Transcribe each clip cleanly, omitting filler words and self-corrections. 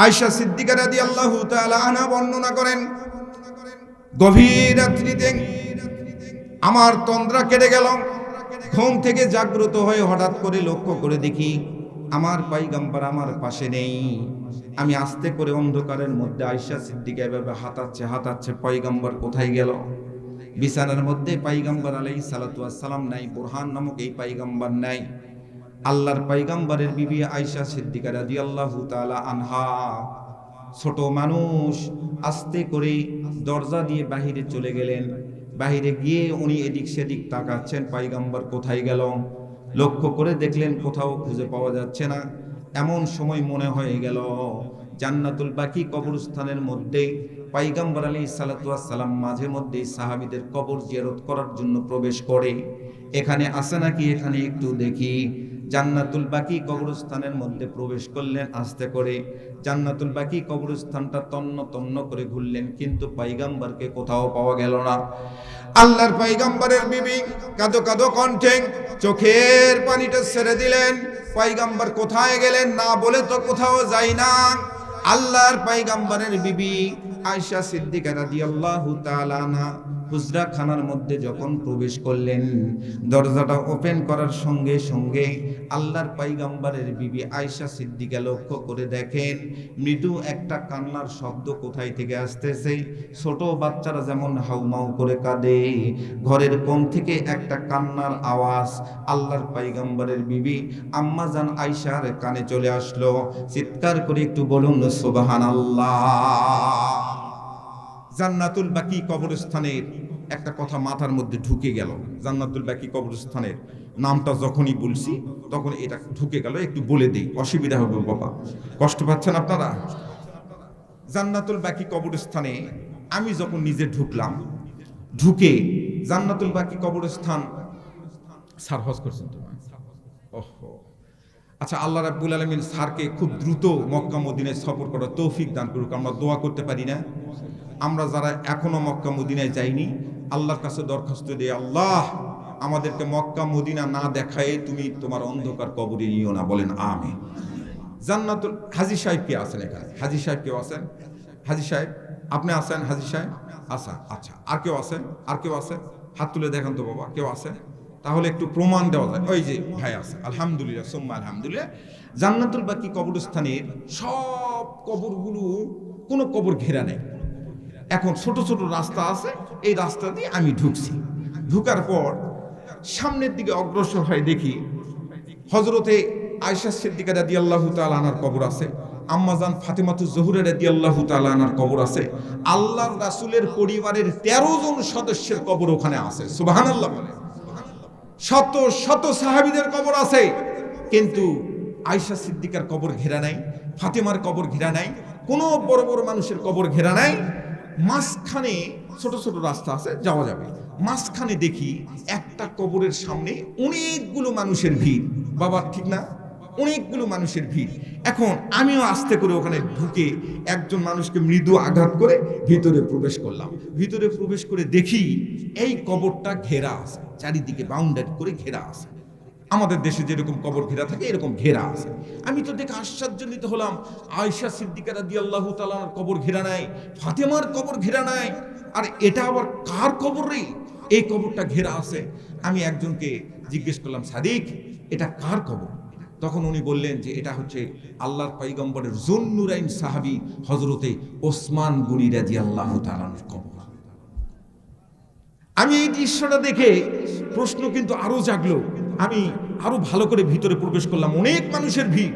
আয়েশা সিদ্দিকা রাদিয়াল্লাহু তাআলা আনহা বর্ণনা করেন, গভীর রাত্রিতে আমার তন্দ্রা কেটে গেল। ঘুম থেকে জাগ্রত হয়ে হঠাৎ করে লক্ষ্য করে দেখি আমার পয়গম্বর আমার পাশে নেই। আমি আস্তে করে অন্ধকারের মধ্যে আয়েশা সিদ্দিকা এভাবে হাতাচ্ছে, পয়গম্বর কোথায় গেল? বিছানার মধ্যে পয়গম্বর আলাইহিস সালাতু ওয়াস সালাম নাই, বুরহান নামক এই পয়গম্বর নাই। আল্লাহর পয়গম্বরের বিবি আয়েশা সিদ্দিকা রাদিয়াল্লাহু তাআলা আনহা, ছোট মানুষ, আস্তে করে দরজা দিয়ে বাহিরে চলে গেলেন। বাহিরে গিয়ে উনি এদিক সেদিক তাকাচ্ছেন, পয়গম্বর কোথায় গেল? লক্ষ্য করে দেখলেন কোথাও খুঁজে পাওয়া যাচ্ছে না। এমন সময় মনে হয়ে গেল জান্নাতুল বাকি কবরস্থানের মধ্যে পয়গম্বর আলাইহিস সালাতু ওয়াস সালাম মাঝে মধ্যে সাহাবীদের কবর জিয়ারত করার জন্য প্রবেশ করে। এখানে আছে নাকি, এখানে একটু দেখি। জান্নাতুল বাকি কবরস্থানের মধ্যে প্রবেশ করলেন আস্তে করে। জান্নাতুল বাকি কবরস্থানটা তন্ন তন্ন করে ঘুরলেন, কিন্তু পয়গম্বরকে কোথাও পাওয়া গেল না। আল্লাহর পয়গম্বরের বিবি কাঁদো কাঁদো কণ্ঠে চোখের পানিটা ছেড়ে দিলেন। পয়গম্বর কোথায় গেলেন না বলে তো কোথাও যায় না। আল্লাহর পয়গম্বরের বিবি আয়েশা সিদ্দিকা রাদিয়াল্লাহু তাআলা আনহা হুজরা খানার মধ্যে যখন প্রবেশ করলেন, দরজাটা ওপেন করার সঙ্গে সঙ্গে আল্লাহর পয়গম্বরের বিবি আয়েশা সিদ্দিকা লক্ষ্য করে দেখেন মৃদু একটা কান্নার শব্দ কোথায় থেকে আসতেছে। ছোট বাচ্চারা যেমন হাউমাউ করে কাঁদে, ঘরের কোণ থেকে একটা কান্নার আওয়াজ আল্লাহর পয়গম্বরের বিবি আম্মা জান আয়েশার কানে চলে আসলো। চিৎকার করে একটু বলুন সুবহানাল্লাহ। জান্নাতুল বাকি কবরস্থানের একটা কথা মাথার মধ্যে ঢুকে গেল। জান্নাতুল বাকি কবরস্থানের নামটা যখনই বলছি তখন এটা ঢুকে গেল। একটু বলে দিই, অসুবিধা হবে বাবা, কষ্ট পাচ্ছেন আপনারা? জান্নাতুল বাকি কবরস্থানে আমি যখন নিজে ঢুকলাম, ঢুকে জান্নাতুল বাকি কবরস্থান স্যার হজ করছেন তো? ওহো, আচ্ছা, আল্লাহ রাব্বুল আলামিন স্যারকে খুব দ্রুত মক্কা মদিনায় সফর করার তৌফিক দান করুক। আমরা দোয়া করতে পারি না? আমরা যারা এখনো মক্কা মদিনায় যাইনি, আল্লাহর কাছে দরখাস্ত দিই, আল্লাহ আমাদেরকে মক্কা মদিনা না দেখায় তুমি তোমার অন্ধকার কবরে নিও না। বলেন আমিন। জান্নাতুল হাজী সাহেব কে আছেন এখানে? হাজী সাহেব কেউ আছেন? হাজী সাহেব আপনি আছেন? হাজী সাহেব আচ্ছা আচ্ছা, আর কেউ আছেন? আর কেউ আছেন? হাত তুলে দেখেন তো বাবা, কেউ আছে? তাহলে একটু প্রমাণ দেওয়া যায়। ওই যে ভাই আছে, আলহামদুলিল্লাহ সুম্মা আলহামদুলিল্লাহ। জান্নাতুল বাকি কবরস্থানের সব কবরগুলো কোনো কবর ঘেরা নেই। এখন ছোট ছোট রাস্তা আছে, এই রাস্তা দিয়ে আমি ঢুকছি। ঢুকার পর সামনের দিকে অগ্রসর হয়ে দেখি হযরতে আয়েশা সিদ্দিকা রাদিয়াল্লাহু তাআলা আনহার কবর আছে, আম্মাজান ফাতেমাতুজ জোহরা রাদিয়াল্লাহু তাআলা আনহার কবর আছে, আল্লাহর রাসূলের পরিবারের 13 জন সদস্যের কবর ওখানে আছে। সুবহানাল্লাহ বলে। শত শত সাহাবীদের কবর আছে, কিন্তু আয়েশা সিদ্দিকার কবর ঘেরা নাই, ফাতেমার কবর ঘেরা নাই, কোনো বড় বড় মানুষের কবর ঘেরা নাই। মাঝখানে ছোট ছোট রাস্তা আছে, যাওয়া যাবে। মাঝখানে দেখি একটা কবরের সামনে অনেকগুলো মানুষের ভিড়। বাবা ঠিক না? অনেকগুলো মানুষের ভিড়। এখন আমিও আস্তে করে ওখানে ঢুকে একজন মানুষকে মৃদু আঘাত করে ভিতরে প্রবেশ করলাম। ভিতরে প্রবেশ করে দেখি এই কবরটা ঘেরা আছে, চারিদিকে বাউন্ডারি করে ঘেরা আছে। আমাদের দেশে যেরকম কবর ঘেরা থাকে এরকম ঘেরা আছে। আমি তো দেখে আশ্চর্যজনিত হলাম, আয়েশা সিদ্দিকা রাদিয়াল্লাহু তাআলার কবর ঘেরা নাই, ফাতেমার কবর ঘেরা নাই, আর এটা আবার কার কবর রে? এই কবরটা ঘেরা আছে। আমি একজনকে জিজ্ঞেস করলাম, সাদিক এটা কার কবর? তখন উনি বললেন যে এটা হচ্ছে আল্লাহর পয়গম্বরের যুন্নুরাইন সাহাবী হযরতে ওসমান গনি রাদিয়াল্লাহু তাআলার কবর। আমি এই দৃশ্যটা দেখে প্রশ্ন কিন্তু আরো জাগলো। আমি আরো ভালো করে ভিতরে প্রবেশ করলাম। অনেক মানুষের ভিড়,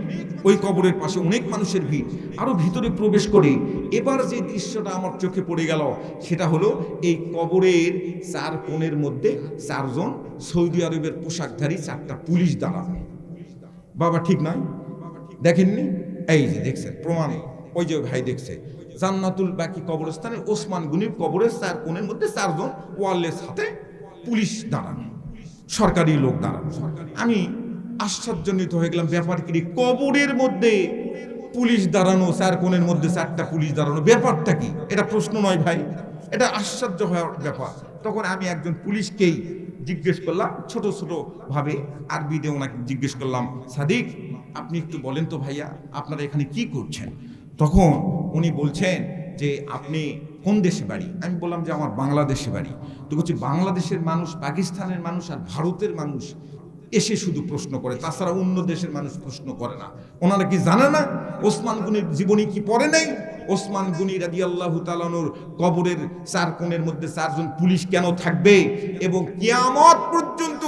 ওই কবরের পাশে অনেক মানুষের ভিড়। আরো ভিতরে প্রবেশ করে এবার যে দৃশ্যটা আমার চোখে পড়ে গেল সেটা হলো এই কবরের 4 কোণের মধ্যে 4 জন সৌদি আরবের পোশাকধারী 4টা পুলিশ দাঁড়ানো। বাবা ঠিক নয়? দেখেননি? এই যে দেখছেন প্রমাণ, ওই যে ভাই দেখছে। জান্নাতুল বাকি কবরস্থানে ওসমান গনির কবরের 4 কোণের মধ্যে 4 জন ওয়ারলেস হাতে পুলিশ দাঁড়ানো, সরকারি লোক দাঁড়ানো। আমি আশ্চর্যজনিত হয়ে গেলাম, ব্যাপার কি? কবরের মধ্যে পুলিশ দাঁড়ানো, 4 কোণের মধ্যে 4টা পুলিশ দাঁড়ানো, ব্যাপারটা কি? এটা প্রশ্ন নয় ভাই, এটা আশ্চর্য হওয়ার ব্যাপার। তখন আমি একজন পুলিশকেই জিজ্ঞেস করলাম ছোট ছোট ভাবে আরবিতে, ওনাকে জিজ্ঞেস করলাম, সাদিক আপনি একটু বলেন তো ভাইয়া আপনারা এখানে কি করছেন? তখন উনি বলছেন যে আপনি কোন দেশে বাড়ি? আমি বললাম যে আমার বাংলাদেশে বাড়ি। তো বলছি বাংলাদেশের মানুষ, পাকিস্তানের মানুষ আর ভারতের মানুষ এসে শুধু প্রশ্ন করে, তাছাড়া অন্য দেশের মানুষ প্রশ্ন করে না। ওনারা কি জানে না ওসমান গনির জীবনী কি পড়ে নাই? ওসমান গনি রাদিয়াল্লাহু তাআলা আনহুর কবরের চার কোণের মধ্যে চারজন পুলিশ কেন থাকবে? এবং কিয়ামত পর্যন্ত,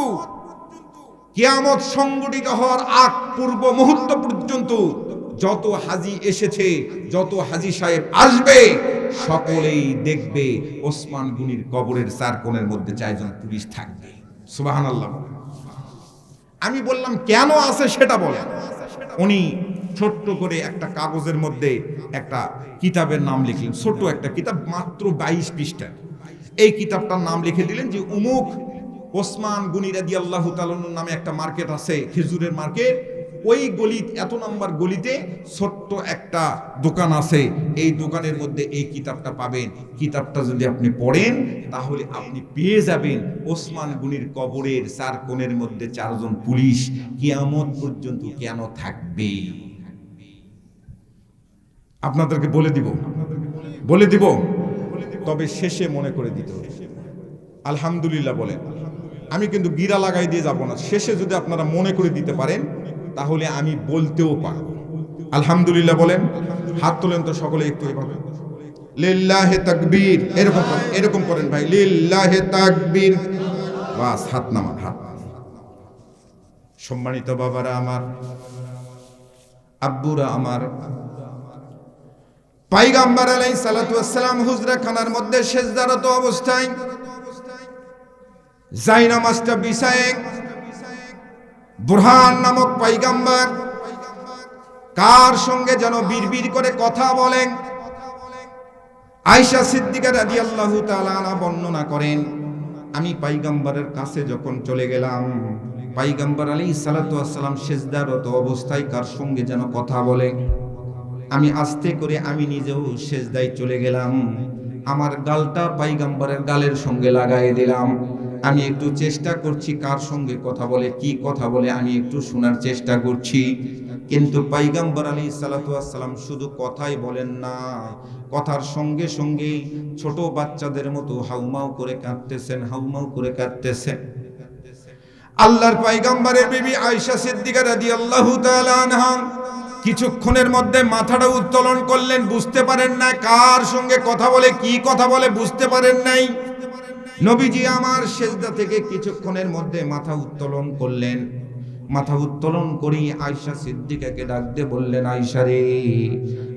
কিয়ামত সংগঠিত হওয়ার আগ পূর্ব মুহূর্ত পর্যন্ত যত হাজি এসেছে, যত হাজি সাহেব আসবে, সকলেই দেখবে ওসমান গনির কবরের চার কোণের মধ্যে চারজন পুলিশ থাকবে। সুবহানাল্লাহ। আমি বললাম কেন আছে সেটা বলেন। উনি ছোট্ট করে একটা কাগজের মধ্যে একটা কিতাবের নাম লিখলেন, ছোট একটা কিতাব, মাত্র 22 পৃষ্ঠা। এই কিতাবটার নাম লিখে দিলেন যে উমুক ওসমান গনি রাদিয়াল্লাহু তাআলা নামে একটা মার্কেট আছে, খেজুরের মার্কেট, ওই গলিতে, এত নাম্বার গলিতে ছোট্ট একটা দোকান আছে, এই দোকানের মধ্যে এই কিতাবটা পাবেন। কিতাবটা যদি আপনি পড়েন তাহলে আপনি পেয়ে যাবেন ওসমান গনির কবরের চার কোণের মধ্যে চারজন পুলিশ কিয়ামত পর্যন্ত কেন থাকবে। আপনাদেরকে বলে দিব, তবে শেষে মনে করে দিতে হবে। আলহামদুলিল্লাহ বলেন। আমি কিন্তু গিরা লাগাই দিয়ে যাব না, শেষে যদি আপনারা মনে করে দিতে পারেন তাহলে আমি বলতেও পারবো। আলহামদুলিল্লাহ বলেন। হাত তোলেন তো সকলে একটু এভাবে, লিল্লাহে তাকবীর, এরকম করেন ভাই, লিল্লাহে তাকবীর। বাস, হাত নামান, হাত। সম্মানিত বাবারা আমার, আব্বুরা আমার, পয়গম্বর আলাইহিস সালাতু ওয়াস সালাম হুজরা খানার মধ্যে সেজদারত অবস্থায় জায়নামাজটা বিছায়ে বুরহান নামক পয়গম্বর কার সঙ্গে যেন বিড়বিড় করে কথা বলেন। আয়েশা সিদ্দিকা রাদিয়াল্লাহু তাআলা আনহা বর্ণনা করেন, আমি পয়গম্বরের কাছে যখন চলে গেলাম, পয়গম্বর আলাইহিস সালাতু ওয়াস সালাম সেজদারত অবস্থায় কার সঙ্গে যেন কথা বলে। আমি আস্তে করে আমি নিজেও সেজদায় চলে গেলাম, আমার গালটা পয়গম্বরের গালের সঙ্গে লাগাই দিলাম। আমি একটু চেষ্টা করছি কার সঙ্গে কথা বলে, কি কথা বলে আমি একটু শোনার চেষ্টা করছি। কিন্তু পয়গম্বর আলাইহিস সালাতু ওয়াস সালাম শুধু কথাই বলেন না, কথার সঙ্গে সঙ্গে ছোট বাচ্চাদের মতো হাউমাউ করে কাঁদতেছেন, হাউমাউ করে কাঁদতেছেন। আল্লাহর পয়গম্বরের বিবি আয়েশা সিদ্দিকা রাদিয়াল্লাহু তাআলা আনহা কিছুক্ষণের মধ্যে মাথাটা উত্তোলন করলেন, বুঝতে পারেন না কার সঙ্গে কথা বলে, কি কথা বলে বুঝতে পারেন নাই। নবীজি আমার সেজদা থেকে কিছুক্ষণের মধ্যে মাথা উত্তোলন করলেন। মাথা উত্তোলন করি আয়েশা সিদ্দিকাকে ডাক দিয়ে বললেন, আয়েশা রে,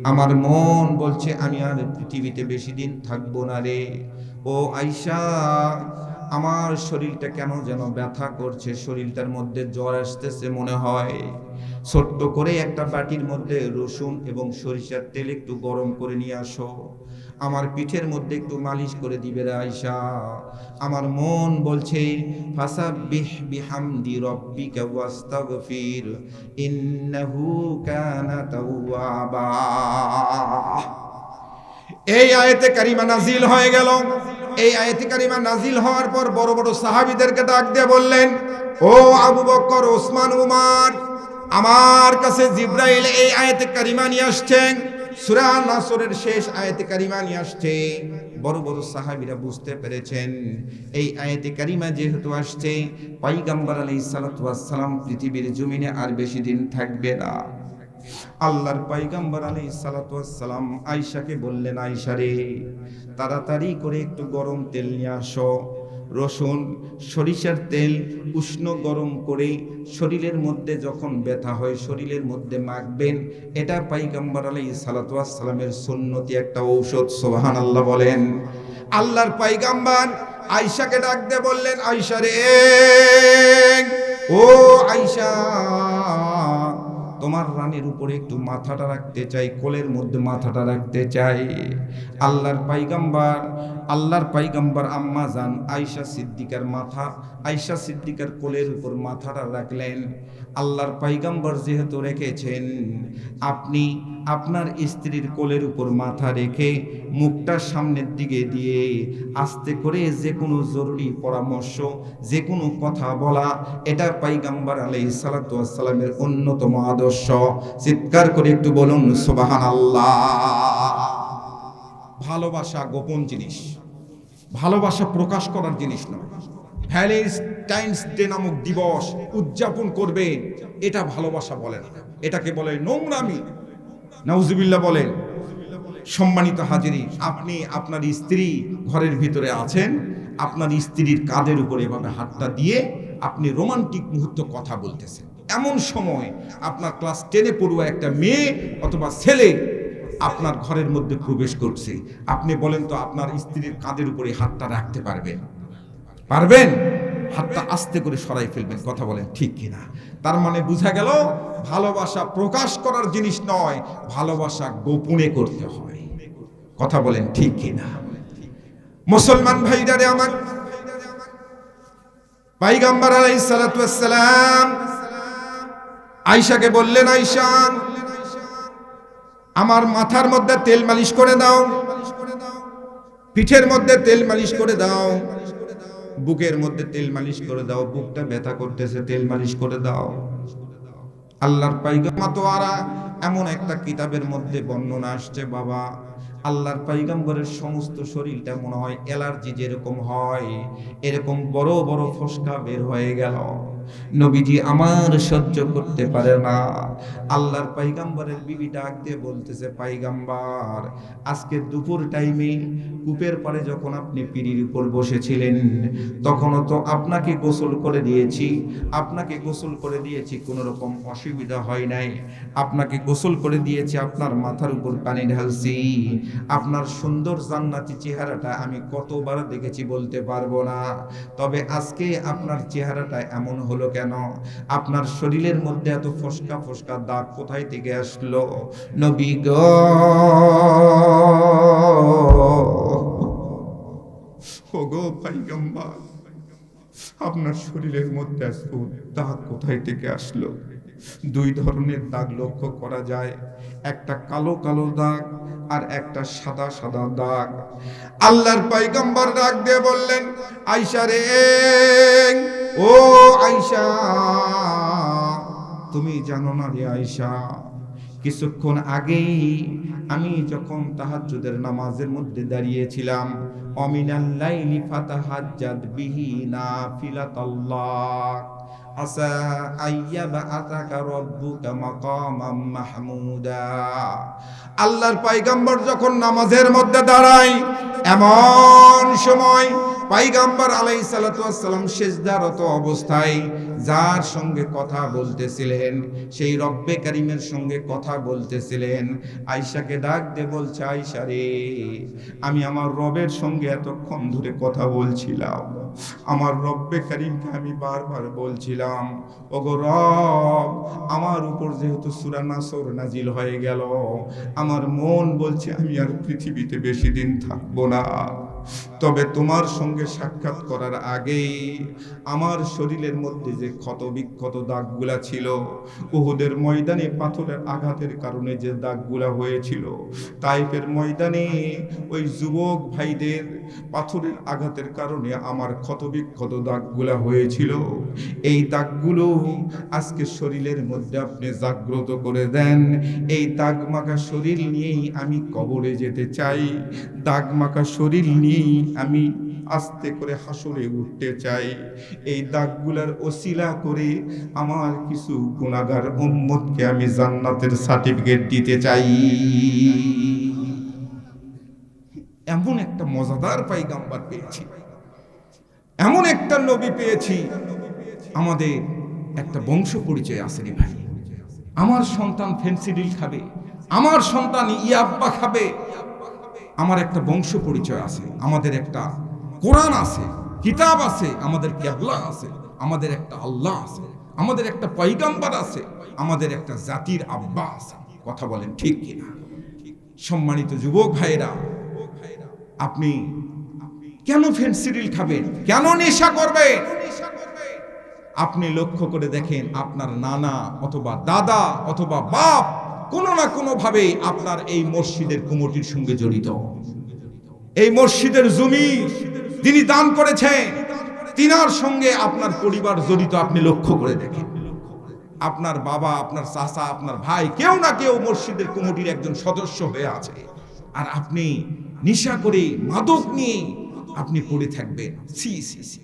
আমার মন বলছে আমি আর পৃথিবীতে বেশি দিন থাকবো না রে। ও আয়েশা, আমার শরীরটা কেন যেন ব্যথা করছে, শরীরটার মধ্যে জ্বর আসতেছে মনে হয়। ছোট্ট করে একটা বাটির মধ্যে রসুন এবং সরিষার তেল একটু গরম করে নিয়ে আসো, আমার পিঠের মধ্যে একটু মালিশ করে দিবে রে আয়েশা। আমার মন বলছে ফাসাব্বিহ বিহামদি রাব্বিকা ওয়াস্তাগফির ইন্নাহু কানা তাওয়াবা। এই আয়াতে কারিমা নাজিল হয়ে গেল। এই আয়াতে কারিমা নাজিল হওয়ার পর বড় বড় সাহাবীদেরকে ডাক দিয়ে বললেন, ও আবু বকর, ওসমান, উমর, আমার কাছে জিবরাইল এই আয়াতে কারিমা নিয়ে আসছেন, সূরা নাসরের শেষ আয়াতে কারিমা নিয়ে আসছে। বড় বড় সাহাবীরা বুঝতে পেরেছেন এই আয়াতে কারিমা যেহেতু আসছে, পয়গম্বর আলাইহিস সালাতু ওয়াস সালাম পৃথিবীর জমিনে আর বেশি দিন থাকবে না। আল্লাহর পয়গম্বর আলাইহিস সালাতু ওয়াস সালাম আয়েশাকে বললেন, আয়েশা রে, তাড়াতাড়ি করে একটু গরম তেল নিয়ে আসো, রসুন সরিষার তেল উষ্ণ গরম করে শরীরের মধ্যে যখন ব্যথা হয় শরীরের মধ্যে মাখবেন। এটা পয়গম্বর আলাইহিস সালাতু ওয়াস সালামের সুন্নতি একটা ঔষধ। সুবহানাল্লাহ বলেন। আল্লাহর পয়গম্বর আয়েশাকে ডাক দিয়ে বললেন, আয়েশা রে, ও আয়েশা, তোমার রানের উপরে একটু মাথাটা রাখতে চাই, কোলের মধ্যে মাথাটা রাখতে চাই। আল্লাহর পয়গম্বর আম্মা জান আয়েশা সিদ্দিকার কোলের উপর মাথাটা রাখলেন। আল্লাহর পয়গম্বর যেহেতু রেখেছেন, আপনি আপনার স্ত্রীর কোলের উপর মাথা রেখে মুখটা সামনের দিকে দিয়ে আস্তে করে যে কোনো জরুরি পরামর্শ, যে কোনো কথা বলা, এটা পয়গম্বর আলাইহিস সালাতু ওয়াস সালামের অন্যতম আদর্শ। চিৎকার করে একটু বলুন সুবহানাল্লাহ। ভালোবাসা গোপন জিনিস, ভালোবাসা প্রকাশ করার জিনিস নয়। ভ্যালেন্টাইন্স ডে নামক দিবস উদযাপন করবে, এটা ভালোবাসা বলে না, এটাকে বলে নোংরামি। নাউজুবিল্লাহ বলেন। সম্মানিত হাজিরি, আপনি আপনার স্ত্রী ঘরের ভিতরে আছেন, আপনার স্ত্রীর কাঁধের উপরে এভাবে হাতটা দিয়ে আপনি রোমান্টিক মুহূর্ত কথা বলতেছেন। এমন সময় আপনার ক্লাস 10-এ পড়ুয়া একটা মেয়ে অথবা ছেলে আপনার ঘরের মধ্যে প্রবেশ করছে। আপনি বলেন তো, আপনার স্ত্রীর কাঁধের উপরে হাতটা রাখতে পারবেন? পারবেন? হাতটা আস্তে করে সরাই ফেলবেন। কথা বলেন ঠিক কিনা? তার মানে বোঝা গেল, ভালোবাসা প্রকাশ করার জিনিস নয়, ভালোবাসা গোপনে করতে হয়। কথা বলেন ঠিক কিনা? মুসলমান ভাইরা আমার, পয়গম্বর আলাইহিস সালাতু ওয়াস সালাম আয়েশাকে বললেন, আয়েশা আমার মাথার মধ্যে তেল মালিশ করে দাও, পিঠের মধ্যে তেল মালিশ করে দাও, বুকের মধ্যে তেল মালিশ করে দাও, বুকটা ব্যথা করতেছে, তেল মালিশ করে দাও। আল্লাহর পয়গম্বর তো আর এমন একটা কিতাবের মধ্যে বর্ণনা আসছে, বাবা আল্লাহর পয়গম্বরের সমস্ত শরীরটা মনে হয় অ্যালার্জি যেরকম হয় এরকম বড় বড় ফোসকা বের হয়ে গেল। নবীজি আমার সহ্য করতে পারে না। আল্লাহর পয়গম্বরের বিবি ডাক দিয়ে বলতেছে, পয়গম্বর আজকে দুপুর টাইমে কূপের পাড়ে যখন আপনি পিঁড়ির উপর বসেছিলেন তখনও তো আপনাকে গোসল করে দিয়েছি, আপনাকে গোসল করে দিয়েছি, কোনো রকম অসুবিধা হয় নাই। আপনাকে গোসল করে দিয়েছি, আপনার মাথার উপর পানি ঢালছি, আপনার সুন্দর জান্নাতি চেহারাটা আমি কতবার দেখেছি বলতে পারবো না। তবে আজকে আপনার চেহারাটা এমন হলো কেন? আপনার শরীরের মধ্যে এত ফোসকা ফোসকা দাগ কোথায় থেকে আসলো? নবী গো, ওগো পয়গম্বর, আপনার শরীরের মধ্যে এত দাগ কোথায় থেকে আসলো? দুই ধরনের দাগ লক্ষ্য করা যায়, একটা কালো কালো দাগ আর একটা সাদা সাদা দাগ। আল্লাহর পয়গম্বর ডাক দিয়ে বললেন, আয়েশা রে, ও আয়েশা, তুমি জানো না রে আয়েশা, কিছুক্ষণ আগেই আমি যখন তাহাজ্জুদের নামাজের মধ্যে দাঁড়িয়েছিলাম, অমিনাল লাইলি ফাতাহাজ্জাদ বিহি নাফিলাতাল্লাহ আসা আইয়াবআতাকা রাব্বুকা মাকামাম মাহমুদা। আল্লাহর পয়গম্বর যখন নামাজের মধ্যে দাঁড়ায়, এমন সময় পয়গম্বর আলাইহিস সালাতু ওয়াস সালাম সিজদারত অবস্থায় যার সঙ্গে কথা বলতেছিলেন, সেই রব্বে কারীমের সঙ্গে কথা বলতেছিলেন, আয়েশাকে ডাক দিয়ে বলছে, আয়েশা রে, আমি আমার রবের সঙ্গে এতক্ষণ ধরে কথা বলছিলাম, আমার রব্বে কারীমকে আমি বারবার বলছিলাম, ওগো রব, আমার উপর যেহেতু সূরা নাসর নাজিল হয়ে গেল, আমার মন বলছে আমি আর পৃথিবীতে বেশি দিন থাকবো না। তবে তোমার সঙ্গে সাক্ষাৎ করার আগেই আমার শরীরের মধ্যে যে ক্ষত বিক্ষত দাগগুলা ছিল, উহুদের ময়দানে পাথরের আঘাতের কারণে যে দাগগুলা হয়েছিল, তাইফের ময়দানে ওই যুবক ভাইদের পাথরের আঘাতের কারণে আমার ক্ষত বিক্ষত দাগগুলা হয়েছিল, এই দাগগুলো আজকে শরীরের মধ্যে আপনি জাগ্রত করে দেন। এই দাগ মাখা শরীর নিয়েই আমি কবরে যেতে চাই, দাগ মাখা শরীর নিয়েই আমি আস্তে করে হাসরে উঠতে চাই। এই দাগগুলার ওসিলা করে আমার কিছু গুনাহগার উম্মতকে আমি জান্নাতের সার্টিফিকেট দিতে চাই। এমন একটা মজাদার পয়গম্বর পেয়েছি, এমন একটা নবী পেয়েছি, আমাদের একটা বংশ পরিচয় আছে রে ভাই। আমার সন্তান ফেন্সিডিল খাবে, আমার সন্তান ইয়াব্বা খাবে, আমার একটা বংশ পরিচয় আছে, আমাদের একটা কোরআন আছে, কিতাব আছে, আমাদের কেবলা আছে, আমাদের একটা আল্লাহ আছে, আমাদের একটা পয়গম্বর আছে, আমাদের একটা জাতির আব্বা আছে। কথা বলেন ঠিক কিনা? সম্মানিত যুবক ভাইরা, আপনি কেন ফেন্সিডিল খাবেন? কেন নেশা করবেন? আপনি লক্ষ্য করে দেখেন আপনার নানা অথবা দাদা অথবা বাপ কোনো না কোনো ভাবে আপনার এই মসজিদের কমিটির সঙ্গে জড়িত। এই মসজিদের জমি তিনি দান করেছেন, তিনার সঙ্গে আপনার পরিবার জড়িত। আপনি লক্ষ্য করে দেখেন আপনার বাবা, আপনার চাচা, আপনার ভাই কেউ না কেউ মসজিদের কমিটির একজন সদস্য হয়ে আছে, আর আপনি নেশা করে মাদক নিয়ে আপনি পড়ে থাকবেন। C C C.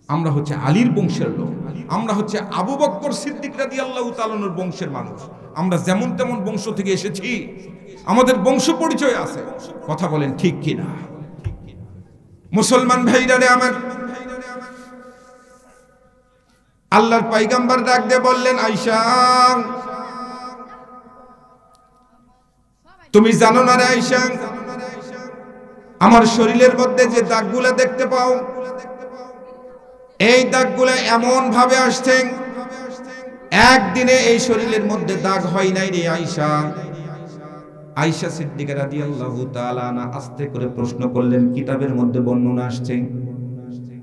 আমরা হচ্ছে আলীর বংশের লোক, আমরা হচ্ছে আবু বকর সিদ্দিক রাদিয়াল্লাহু তাআলার বংশের মানুষ। আমরা যেমন তেমন বংশ থেকে এসেছি, আমাদের বংশ পরিচয় আছে। কথা বলেন ঠিক কিনা? মুসলমান ভাইরা রে আমার, আল্লাহর পয়গম্বর ডাক দিয়ে বললেন, আয়েশা তুমি জানো না রে আয়েশা, আমার শরীরের মধ্যে যে দাগগুলো দেখতে পাও, এই দাগগুলো এমন ভাবে আসছে, একদিনে এই শরীরের মধ্যে দাগ হয় নাই রে আয়েশা। আয়েশা সিদ্দিকা রাদিয়াল্লাহু তাআলা আনহা আস্তে করে প্রশ্ন করলেন, কিতাবের মধ্যে বর্ণনা আসছে।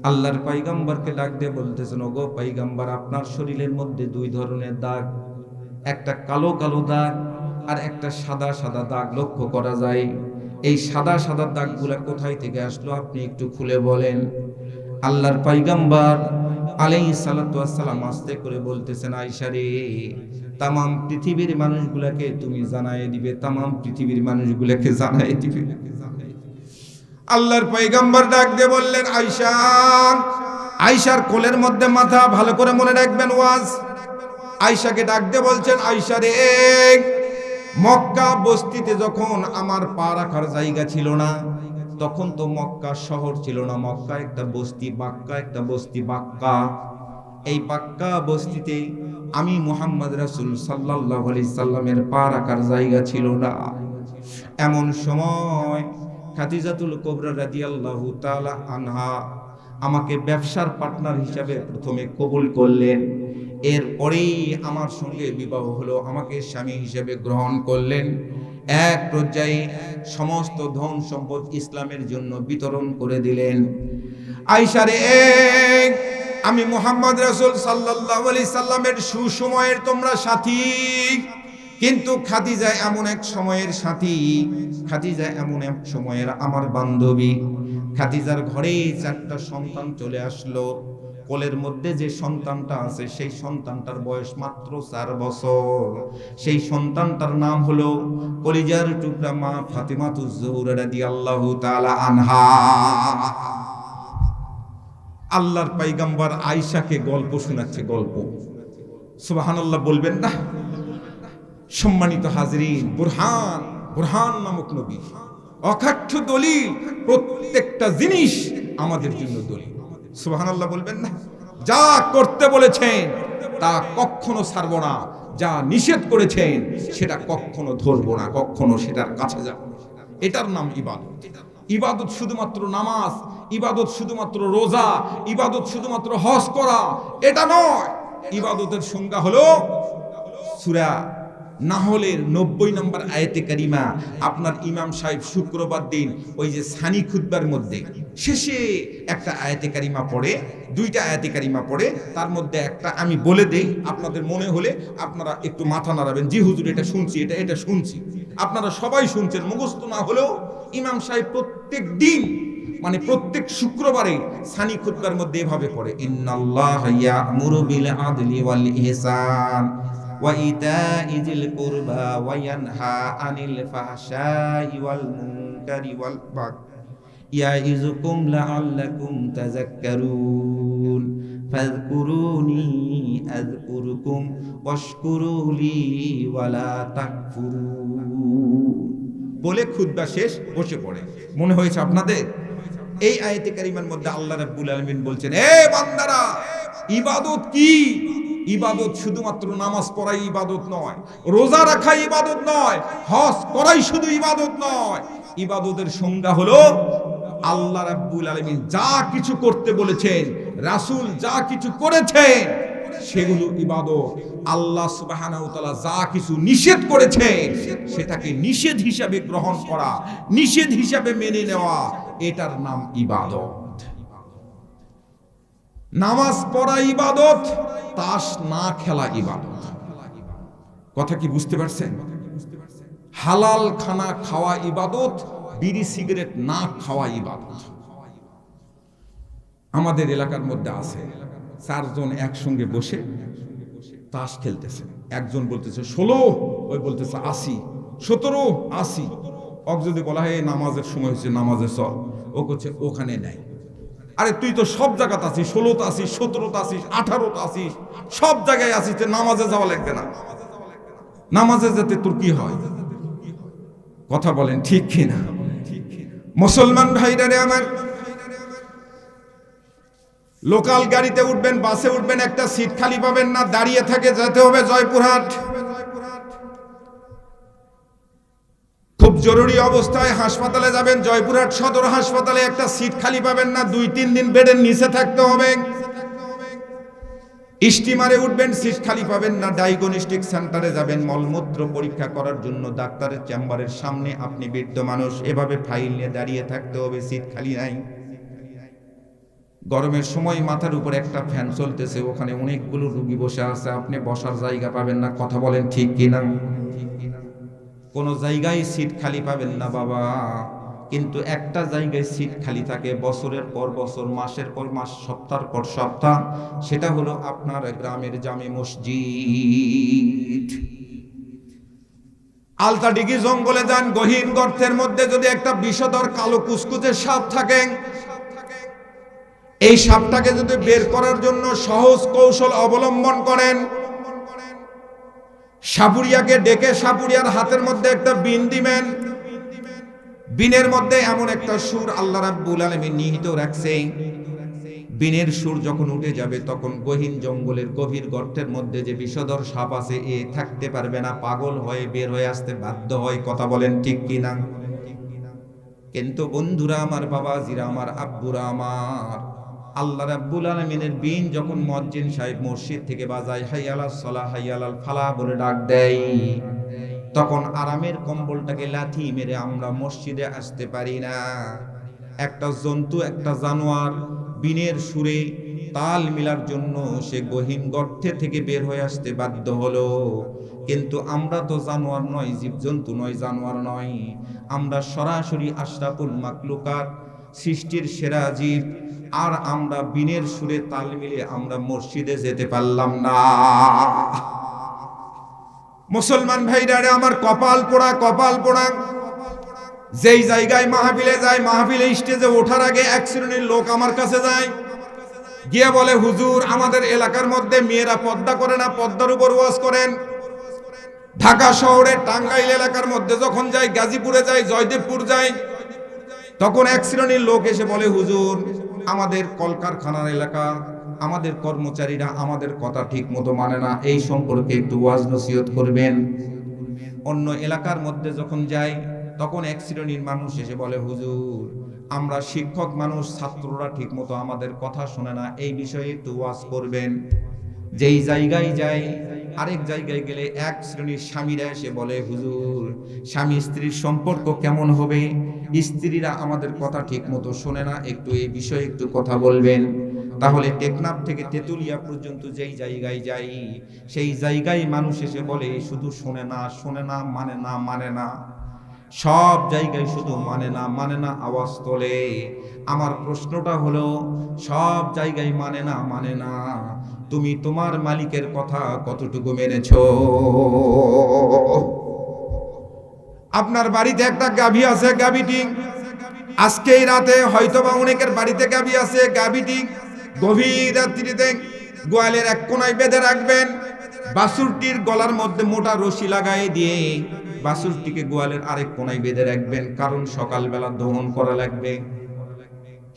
আল্লাহর পয়গম্বরকে ডাক দিয়ে বলতেছেন, ওগো পয়গম্বর, আপনার শরীরের মধ্যে দুই ধরনের দাগ, একটা কালো কালো দাগ আর একটা সাদা সাদা দাগ লক্ষ্য করা যায়। এই সাদা সাদা দাগগুলা কোথায় থেকে আসলো আপনি একটু খুলে বলেন। আল্লাহর পয়গম্বর আলাইহিস সালাতু ওয়াস সালাম আস্তে করে বলতেছেন, আয়েশা রে, তামাম পৃথিবীর মানুষগুলোকে তুমি জানায় দিবে, তামাম পৃথিবীর মানুষগুলোকে জানায় দিবে। আল্লাহর পয়গম্বর ডাক দিয়ে বললেন, আয়েশা, আয়েশার কোলের মধ্যে মাথা, ভালো করে মনে রাখবেন ওয়াজ। আয়েশাকে ডাক দিয়ে বলছেন, আয়েশা রে, মক্কা বস্তিতে যখন আমার পা রাখার জায়গা ছিল না, তখন তো মক্কা শহর ছিল না, মক্কা একটা বস্তি, বাক্কা একটা বস্তি, বাক্কা। এই বাক্কা বস্তিতে আমি মুহাম্মদ রাসূল সাল্লাল্লাহু আলাইহি সাল্লামের পা রাখার জায়গা ছিল না। এমন সময় খাদিজাতুল কুবরা রাদিয়াল্লাহু তাআলা আনহা আমাকে ব্যবসার পার্টনার হিসাবে প্রথমে কবুল করলেন, এরপরেই আমার সঙ্গে বিবাহ হলো, আমাকে স্বামী হিসেবে গ্রহণ করলেন। এক পর্যায়ে সমস্ত ধন সম্পদ ইসলামের জন্য বিতরণ করে দিলেন। আয়েশা রে, আমি মুহাম্মদ রাসূল সাল্লাল্লাহু আলাইহি সাল্লামের সুসময়ের তোমরা সাথী, কিন্তু খাদিজা এমন এক সময়ের সাথী, খাদিজা এমন এক সময়ের আমার বান্ধবী। খাদিজার ঘরে 4টা সন্তান চলে আসলো। কোলের মধ্যে যে সন্তানটা আছে সেই সন্তানটার বয়স মাত্র 4 বছর। সেই সন্তানটার নাম হলো কলিজার টুকরা মা ফাতিমাতুজ জোহরা রাদিয়াল্লাহু তাআলা আনহা। আল্লাহর পয়গম্বর আয়েশাকে গল্প শোনাচ্ছে, গল্প। সুবহানাল্লাহ বলবেন না? সম্মানিত হাজরিন, বুরহান, বুরহান নামক নবী, অকাঠ্য দলিল, প্রত্যেকটা জিনিস আমাদের জন্য দলিল। সুবহানাল্লাহ বলবেন না? যা করতে বলেছেন তা কখনো ছাড়বো না, যা নিষেধ করেছেন সেটা কখনো ধরবো না, কখনো সেটার কাছে যাব না। এটার নাম ইবাদত। ইবাদত শুধুমাত্র নামাজ, ইবাদত শুধুমাত্র রোজা, ইবাদত শুধুমাত্র হজ করা, এটা নয়। ইবাদতের সংজ্ঞা হলো সূরা নাহলের 90 নম্বর আয়াতে কারিমা। আপনার ইমাম সাহেব শুক্রবার দিন ওই যে সানি খুতবার মধ্যে শেষে একটা আয়াতে কারিমা পড়ে, 2টা আয়াতে কারিমা পড়ে, তার মধ্যে একটা আমি বলে দেই, আপনাদের মনে হলে আপনারা একটু মাথা নাড়াবেন, জি হুজুর এটা শুনছি, এটা শুনছি। আপনারা সবাই শুনছেন, মুখস্থ না হলেও ইমাম সাহেব প্রত্যেক দিন, মানে প্রত্যেক শুক্রবারে সানি খুতবার মধ্যে এভাবে পড়ে, ইন্নাল্লাহা ইয়া'মুরু বিল আদলি ওয়াল ইহসান ওয়া ইতা'i যিল কুরবা ওয়া ইয়ানহা আনিল ফাহশাই ওয়াল মুনকারি ওয়াল বাগই ইয়াইযুকুম লাআল্লাকুম তাযাক্কারুন ফাযকুরুনি আযকুরুকুম ওয়াশকুরু লি ওয়ালা তাকফুরুন। বলে খুতবা শেষ, বসে পড়ে। মনে হয়েছে আপনাদের? এই আয়াতে কারিমার মধ্যে আল্লাহ রাব্বুল আলামিন বলছেন, এ বান্দারা, ইবাদত কি? ইবাদত শুধুমাত্র নামাজ পড়াই ইবাদত নয়, রোজা রাখাই ইবাদত নয়, হজ করাই শুধু ইবাদত নয়। ইবাদতের সংজ্ঞা হলো আল্লাহ রাব্বুল আলামিন যা কিছু করতে বলেছেন, রাসূল যা কিছু করেছেন সেগুলো ইবাদত। আল্লাহ সুবহানাহু ওয়া তাআলা যা কিছু নিষেধ করেছেন সেটাকে নিষেধ হিসাবে গ্রহণ করা, নিষেধ হিসাবে মেনে নেওয়া, এটার নাম ইবাদত। নামাজ পড়া ইবাদত, তাস না খেলা ইবাদত। কথা কি বুঝতে পারছেন? হালাল খানা খাওয়া ইবাদত, বিড়ি সিগারেট না খাওয়া ইবাদত। আমাদের এলাকার মধ্যে আছে 4 জন একসঙ্গে বসে তাস খেলতেছে। একজন বলতেছে 16, ওই বলতেছে 80, 17, 80। ওক যদি বলা হয় নামাজের সময় হচ্ছে, নামাজে চল, ও করছে ওখানে নাই। আরে তুই তো সব জায়গাতে আছিস, 16তে আছিস, 17তে আছিস, 18তে আছিস, সব জায়গায় আছিস, নামাজে যাওয়া লাগবে না? নামাজে যেতে তোর কি হয়? কথা বলেন ঠিক কিনা? মুসলমান ভাইরা রে আমার, লোকাল গাড়িতে উঠবেন, বাসে উঠবেন, একটা সিট খালি পাবেন না, দাঁড়িয়ে থেকে যেতে হবে জয়পুরহাট। খুব জরুরি অবস্থায় হাসপাতালে যাবেন, জয়পুরহাট সদর হাসপাতালে একটা সিট খালি পাবেন না, 2-3 দিন বেডের নিচে থাকতে হবে। স্টিমারে উঠবেন, সিট খালি পাবেন না, ডায়াগনস্টিক সেন্টারে যাবেন মলমূত্র পরীক্ষা করার জন্য, ডাক্তারের চেম্বারের সামনে আপনি বৃদ্ধ মানুষ, এভাবে ফাইল নিয়ে দাঁড়িয়ে থাকতে হবে, সিট খালি নাই। গরমের সময় মাথার উপর একটা ফ্যান চলতেছে, ওখানে অনেকগুলো রোগী বসে আছে, আপনি বসার জায়গা পাবেন না। কথা বলেন ঠিক কিনা? কোন জায়গায় সিট খালি পাবেন না বাবা, কিন্তু একটা জায়গায় সিট খালি থাকে বছরের পর বছর, মাসের পর মাস, সপ্তাহের পর সপ্তাহ, সেটা হলো আপনার গ্রামের জামে মসজিদ। আলতাডিগি জঙ্গলে যান, গহীন গর্তের মধ্যে যদি একটা বিষধর কালো কুচকুচে সাপ থাকে, এই সাপটাকে যদি বের করার জন্য সহজ কৌশল অবলম্বন করেন, সাপুরিয়াকে ডেকে সাপুরিয়ার হাতের মধ্যে একটা বিন দিবেন, বিনের মধ্যে এমন একটা সুর আল্লাহ রাব্বুল আলামিন নিহিত রাখছে, বিনের সুর যখন উঠে যাবে তখন গহীন জঙ্গলের গভীর গর্তের মধ্যে যে বিষধর সাপ আছে এ থাকতে পারবে না, পাগল হয়ে বের হয়ে আসতে বাধ্য হয়। কথা বলেন ঠিক কিনা? কিন্তু বন্ধুরা আমার, বাবাজিরা আমার, আব্বুরা আমার, আল্লাহ রাব্বুল আলামিনের বিন যখন মুয়াজ্জিন সাহেব মসজিদ থেকে বাজায় হাইয়া আলাস সালাহ হাইয়া আলাল ফালাহ বলে ডাক দেয়, তখন আরামের কম্বলটাকে লাথি মেরে আমরা মসজিদে আসতে পারি না। একটা জন্তু, একটা জানোয়ার বিনের সুরে তাল মিলার জন্য সে গহীন গর্তে থেকে বের হয়ে আসতে বাধ্য হলো। কিন্তু আমরা তো জানোয়ার নয়, জীবজন্তু নয়, জানোয়ার নয়, আমরা সরাসরি আশরাফুল মাখলুকাত, সৃষ্টির সেরা জীব, আর আমরা বিনের সুরে তাল মিলে আমরা মসজিদে যেতে পারলাম না। মুসলমান ভাইরা আমার, কপাল পোড়া, কপাল পোড়া। যেই জায়গায় মাহফিলে যায়, মাহফিলে স্টেজে ওঠার আগে এক শ্রেণীর লোক আমার কাছে যায়, গিয়ে বলে হুজুর আমাদের এলাকার মধ্যে মেয়েরা পর্দা করে না, পর্দার উপর ওয়াজ করেন। ঢাকা শহরের টাঙ্গাইল এলাকার মধ্যে যখন যাই, গাজীপুরে যাই, জয়দেবপুর যাই, তখন এক শ্রেণীর লোক এসে বলে হুজুর আমাদের কলকারখানার এলাকা, আমাদের কর্মচারীরা আমাদের কথা ঠিক মতো মানে না, এই সম্পর্কে একটু ওয়াজ নসিহত করবেন। অন্য এলাকার মধ্যে যখন যাই তখন এক শ্রেণীর মানুষ এসে বলে হুজুর আমরা শিক্ষক মানুষ, ছাত্ররা ঠিক মতো আমাদের কথা শোনে না, এই বিষয়ে একটু ওয়াজ করবেন। যেই জায়গায় যাই, আরেক জায়গায় গেলে এক শ্রেণীর স্বামীরা এসে বলে হুজুর স্বামী স্ত্রীর সম্পর্ক কেমন হবে, স্ত্রীরা আমাদের কথা ঠিক মতো শোনে না, একটু এই বিষয়ে একটু কথা বলবেন। তাহলে টেকনাফ থেকে তেতুলিয়া পর্যন্ত যেই জায়গায় যাই, সেই জায়গায় মানুষ এসে বলে শুধু শোনে না, শোনে না, মানে না, মানে না, সব জায়গায় শুধু মানে না, মানে না আওয়াজ তোলে। আমার প্রশ্নটা হলো, সব জায়গায় মানে না, মানে না, তুমি তোমার মালিকের কথা কতটুকু মেনেছো? আপনার বাড়িতে একটা গাভী আছে, গাভীটি আজকেই রাতে হয়তোবা অনেকের বাড়িতে গাভী আছে, গাভীটি গভীর রাত্রিতে গোয়ালের এক কোনায় বেঁধে রাখবেন, বাছুরটির গলার মধ্যে মোটা রশি লাগাই দিয়ে বাছুরটিকে গোয়ালের আরেক কোনায় বেঁধে রাখবেন, কারণ সকালবেলা দহন করা লাগবে।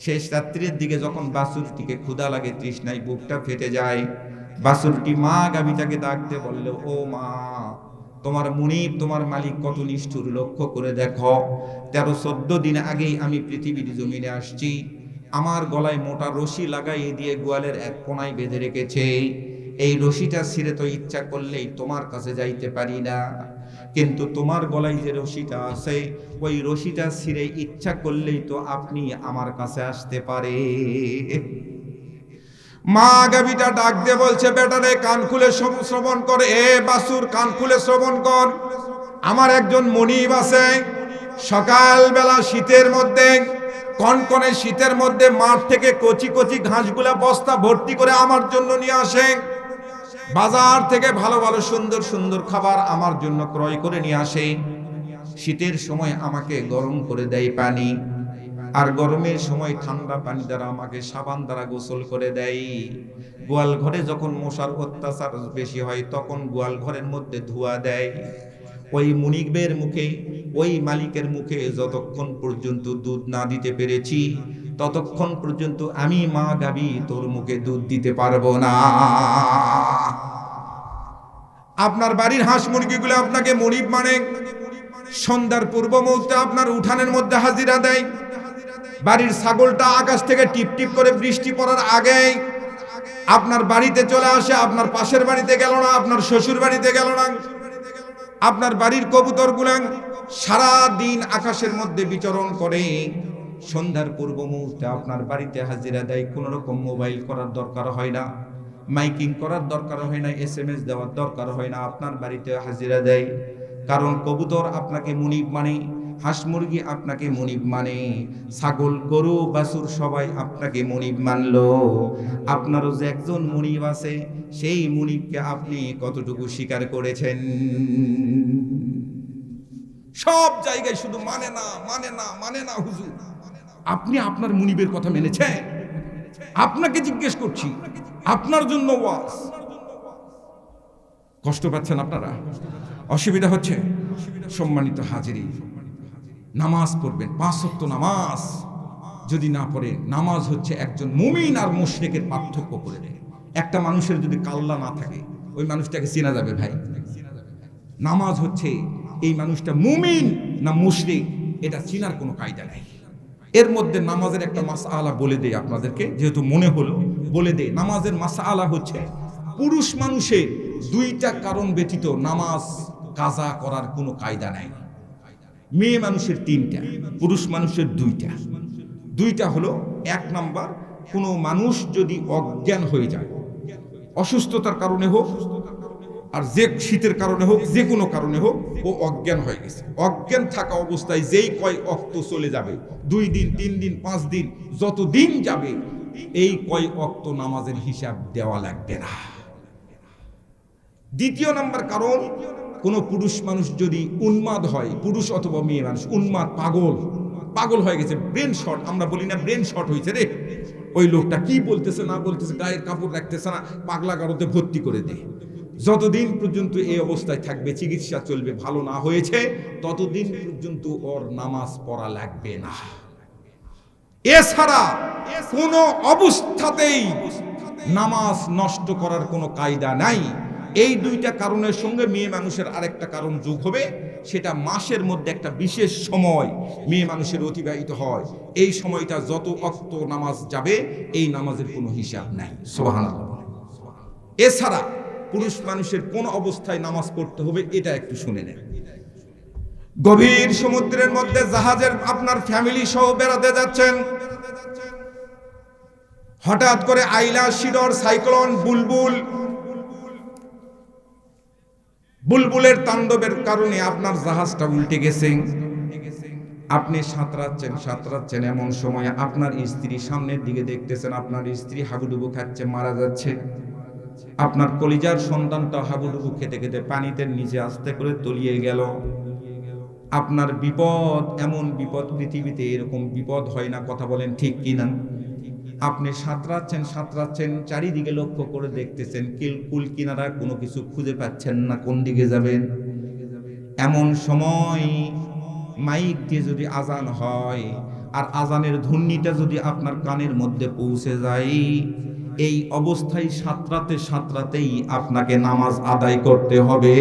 শেষ রাত্রির দিকে যখন বাছুরটিকে ক্ষুধা লাগে, তৃষ্ণায় বুকটা ফেটে যায়, বাছুরটি মা গাভীটাকে ডাকতে বলল, ও মা, তোমার মুনিব, তোমার মালিক কত নিষ্ঠুর, লক্ষ্য করে দেখো, 13-14 দিন আগেই আমি পৃথিবীর জমিনে আসছি, আমার গলায় মোটা রশি লাগাই দিয়ে গোয়ালের এক কোনায় বেঁধে রেখেছে, এই রশিটা ছিঁড়ে তো ইচ্ছা করলেই তোমার কাছে যাইতে পারি না, কিন্তু তোমার গলায় যে রশিটা আছে, ওই রশিটা ছিঁড়ে ইচ্ছা করলেই তো আপনি আমার কাছে আসতে পারে। মা গাভীটা ডাক দিয়ে বলছে, বেটারে কান খুলে শ্রবণ কর, এ বাসুর কান খুলে শ্রবণ কর। আমার একজন মনিব আছে, সকালবেলা শীতের মধ্যে, কনকনে শীতের মধ্যে মাঠ থেকে কচি কচি ঘাসগুলা বস্তা ভর্তি করে আমার জন্য নিয়ে আসে। বাজার থেকে ভালো ভালো সুন্দর সুন্দর খাবার আমার জন্য ক্রয় করে নিয়ে আসে। শীতের সময় আমাকে গরম করে দেয় পানি, আর গরমের সময় ঠান্ডা পানি দ্বারা আমাকে সাবান দ্বারা গোসল করে দেয়। গোয়াল ঘরে যখন মশার অত্যাচার বেশি হয় তখন গোয়াল ঘরের মধ্যে ধোঁয়া দেয়। ওই মুনিবের মুখে, ওই মালিকের মুখে যতক্ষণ পর্যন্ত দুধ না দিতে পেরেছি ততক্ষণ পর্যন্ত আমি মা গাভী তোর মুখে দুধ দিতে পারবো না। আপনার বাড়ির হাঁস মুরগিগুলো আপনাকে মুনিব মানে, সন্ধ্যার পূর্ব মুহূর্তে আপনার উঠানের মধ্যে হাজিরা দেয়। বাড়ির ছাগলটা আকাশ থেকে টিপ টিপ করে বৃষ্টি পড়ার আগেই আপনার বাড়িতে চলে আসে। আপনার পাশের বাড়িতে গেল না, আপনার শ্বশুর বাড়িতে গেল না। আপনার বাড়ির কবুতরগুলো সারা দিন আকাশের মধ্যে বিচরণ করে, সন্ধ্যার পূর্ব মুহূর্তে আপনার বাড়িতে হাজিরা দেয়। কোনো রকম মোবাইল করার দরকার হয় না, মাইকিং করার দরকার হয় না, SMS দেওয়ার দরকার হয় না, আপনার বাড়িতে হাজিরা দেয়। কারণ কবুতর আপনাকে মুনিব মানে, হাঁস মুরগি আপনাকে মুনিব মানে, ছাগল গরু বাছুর সবাই আপনাকে মুনিব মানলো। আপনারও যে একজন মুনিব আছে, সেই মুনিবকে আপনি কতটুকু স্বীকার করেছেন? সব জায়গায় শুধু মানে না মানে না মানে না। হুজুর, আপনি আপনার মুনিবের কথা মেনেছেন? আপনাকে জিজ্ঞেস করছি, আপনার জন্য ওয়াজ। কষ্ট পাচ্ছেন আপনারা? অসুবিধা হচ্ছে? সম্মানিত হাজিরি, নামাজ পড়বেন, 5 ওয়াক্ত নামাজ যদি না পড়ে, নামাজ হচ্ছে একজন মুমিন আর মুশরিকের পার্থক্য করে দেয়। একটা মানুষের যদি কাল্লা না থাকে ওই মানুষটাকে চেনা যাবে ভাই। নামাজ হচ্ছে এই মানুষটা মুমিন না মুশরিক এটা চিনার কোনো কায়দা নাই। এর মধ্যে নামাজের একটা মাসআলা বলে দেই আপনাদেরকে, যেহেতু মনে হলো বলে দেই। নামাজের মাসআলা হচ্ছে, পুরুষ মানুষের 2টা কারণ ব্যতীত নামাজ কাজা করার কোনো কায়দা নাই। মেয়ে মানুষের 3টা, পুরুষ মানুষের 2টা। 2টা হলো, 1 নাম্বার, কোনো মানুষ যদি অজ্ঞান হয়ে যায়, অসুস্থতার কারণে হোক আর যে শীতের কারণে হোক, যে কোনো কারণে হোক, ও অজ্ঞান হয়ে গেছে। অজ্ঞান থাকা অবস্থায় যেই কয় অক্ত চলে যাবে, 2 দিন 3 দিন 5 দিন, যত দিন যাবে, এই কয় অক্ত নামাজের হিসাব দেওয়া লাগবে না। 2য় নাম্বার কারণ, কোনো পুরুষ মানুষ যদি উন্মাদ হয়, পুরুষ অথবা মেয়ে মানুষ উন্মাদ, পাগল হয়ে গেছে, ব্রেন শর্ট, আমরা বলি না ব্রেন শর্ট হয়েছে রে, ওই লোকটা কি বলতেছে না বলতেছে, গায়ের কাপড় রাখতেছে না, পাগলা গারোতে ভর্তি করে দে। যতদিন পর্যন্ত এই অবস্থায় থাকবে, চিকিৎসা চলবে, ভালো না হয়েছে ততদিন পর্যন্ত ওর নামাজ পড়া লাগবে না। এছাড়া কোনো অবস্থাতেই নামাজ নষ্ট করার কোনো কায়দা নাই। এই 2টা কারণের সঙ্গে মেয়ে মানুষের আরেকটা কারণ যোগ হবে, সেটা মাসের মধ্যে একটা বিশেষ সময় মেয়ে মানুষের অতিবাহিত হয়। এই সময়টা যত ওয়াক্ত নামাজ যাবে, এই নামাজের কোনো হিসাব নাই। সুবহানাল্লাহ। এছাড়া পুরুষ মানুষের কোন অবস্থায় নামাজ পড়তে হবে এটা একটু শুনে নেন। গভীর সমুদ্রের মধ্যে জাহাজের আপনার ফ্যামিলি সহ বেড়াতে যাচ্ছেন, হঠাৎ করে আইলা, শিরর, সাইক্লোন, বুলবুলের তাণ্ডবের কারণে আপনার জাহাজটা উল্টে গেছে। আপনি সাঁতরাচ্ছেন, এমন সময় আপনার স্ত্রী সামনের দিকে দেখতেছেন, আপনার স্ত্রী হাবুডুবু খাচ্ছে, মারা যাচ্ছে। আপনার কলিজার সন্তানটা হাবুডুবু খেতে খেতে পানিতে নিচে আস্তে করে তলিয়ে গেল। আপনার বিপদ, এমন বিপদ পৃথিবীতে এরকম বিপদ হয় না, কথা বলেন ঠিক কিনা? আপনি সাঁতরাচ্ছেন, চারিদিকে লক্ষ্য করে দেখতেছেন, কুল কিনারা কোনো কিছু খুঁজে পাচ্ছেন না, কোন দিকে যাবেন। এমন সময় মাইক দিয়ে যদি আজান হয়, আর আজানের ধ্বনিটা যদি আপনার কানের মধ্যে পৌঁছে যায়, এই অবস্থায় সাঁতরাতেই আপনাকে নামাজ আদায় করতে হবে।